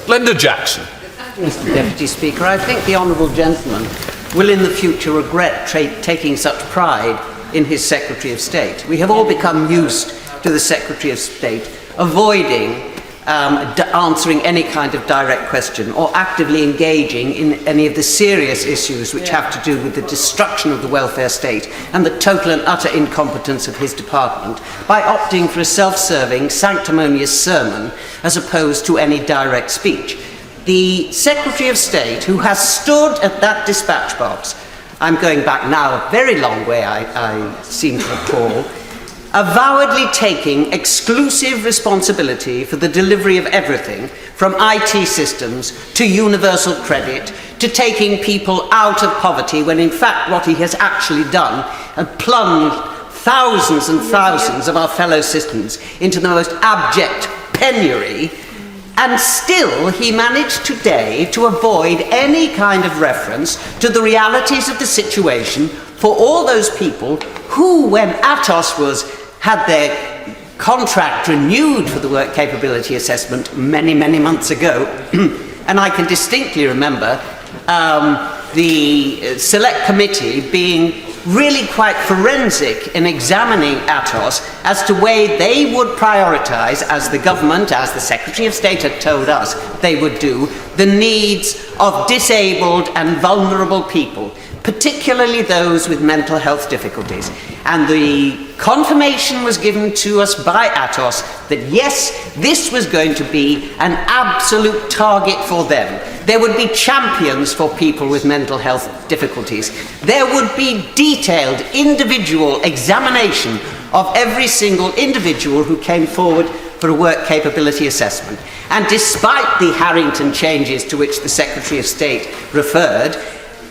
Glenda Jackson. Mr. Deputy Speaker, I think the honourable gentleman will in the future regret taking such pride in his Secretary of State. We have all become used to the Secretary of State avoiding answering any kind of direct question or actively engaging in any of the serious issues which have to do with the destruction of the welfare state and the total and utter incompetence of his department by opting for a self-serving, sanctimonious sermon as opposed to any direct speech. The Secretary of State, who has stood at that dispatch box, I'm going back now a very long way, I seem to recall, avowedly taking exclusive responsibility for the delivery of everything from IT systems to universal credit to taking people out of poverty, when in fact what he has actually done and plunged thousands and thousands of our fellow citizens into the most abject penury. And still he managed today to avoid any kind of reference to the realities of the situation for all those people who, when Atos had their contract renewed for the work capability assessment many, many months ago, and I can distinctly remember the select committee being really quite forensic in examining Atos as to way they would prioritise, as the government, as the Secretary of State had told us they would do, the needs of disabled and vulnerable people, particularly those with mental health difficulties. And the confirmation was given to us by Atos that yes, this was going to be an absolute target for them. There would be champions for people with mental health difficulties. There would be detailed individual examination of every single individual who came forward for a work capability assessment. And despite the Harrington changes to which the Secretary of State referred,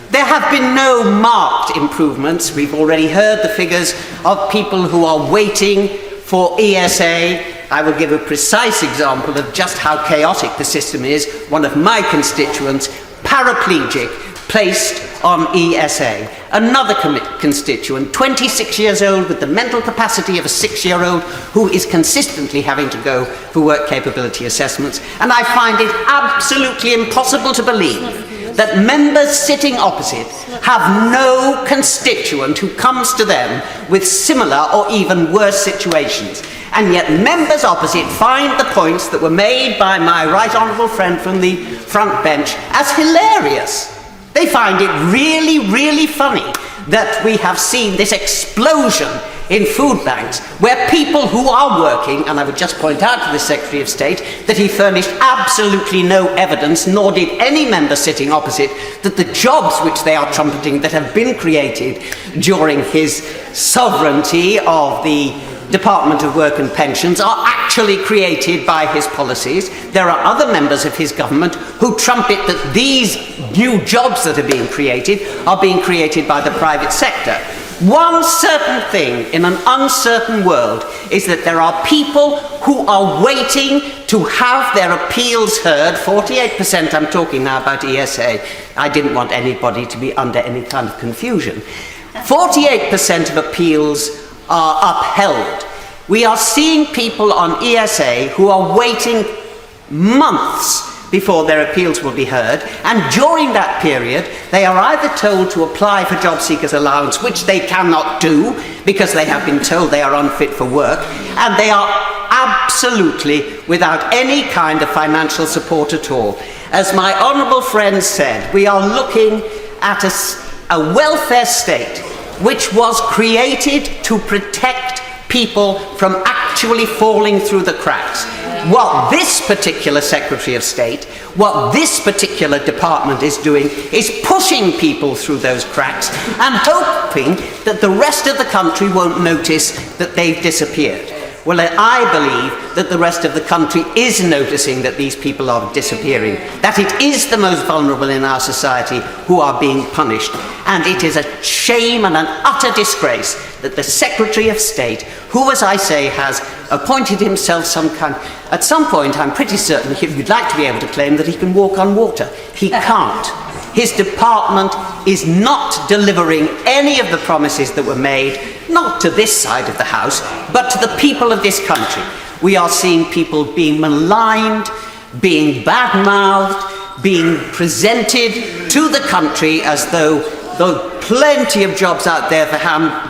there have been no marked improvements. We've already heard the figures of people who are waiting for ESA. I will give a precise example of just how chaotic the system is. One of my constituents, paraplegic, placed on ESA. Another constituent, 26 years old, with the mental capacity of a 6-year-old, who is consistently having to go for work capability assessments. And I find it absolutely impossible to believe that members sitting opposite have no constituent who comes to them with similar or even worse situations. And yet members opposite find the points that were made by my right honourable friend from the front bench as hilarious. They find it really, really funny that we have seen this explosion in food banks where people who are working, and I would just point out to the Secretary of State that he furnished absolutely no evidence, nor did any member sitting opposite, that the jobs which they are trumpeting that have been created during his sovereignty of the Department of Work and Pensions are actually created by his policies. There are other members of his government who trumpet that these new jobs that are being created by the private sector. One certain thing in an uncertain world is that there are people who are waiting to have their appeals heard. 48%, I'm talking now about ESA. I didn't want anybody to be under any kind of confusion. 48% of appeals are upheld. We are seeing people on ESA who are waiting months before their appeals will be heard, and during that period they are either told to apply for job seekers allowance, which they cannot do because they have been told they are unfit for work, and they are absolutely without any kind of financial support at all. As my honourable friend said, we are looking at a welfare state which was created to protect people from actually falling through the cracks. What this particular Secretary of State, what this particular department is doing is pushing people through those cracks and hoping that the rest of the country won't notice that they've disappeared. Well, I believe that the rest of the country is noticing that these people are disappearing, that it is the most vulnerable in our society who are being punished. And it is a shame and an utter disgrace that the Secretary of State, who, as I say, has appointed himself at some point, I'm pretty certain he would like to be able to claim that he can walk on water. He can't. His department is not delivering any of the promises that were made, not to this side of the House, but to the people of this country. We are seeing people being maligned, being bad-mouthed, being presented to the country as though there are plenty of jobs out there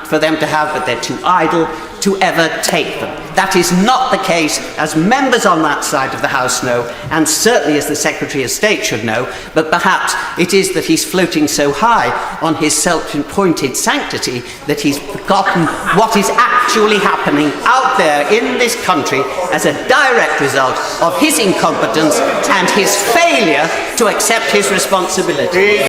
for them to have, but they're too idle to ever take them. That is not the case, as members on that side of the House know, and certainly as the Secretary of State should know, but perhaps it is that he's floating so high on his self-appointed sanctity that he's forgotten what is actually happening out there in this country as a direct result of his incompetence and his failure to accept his responsibility.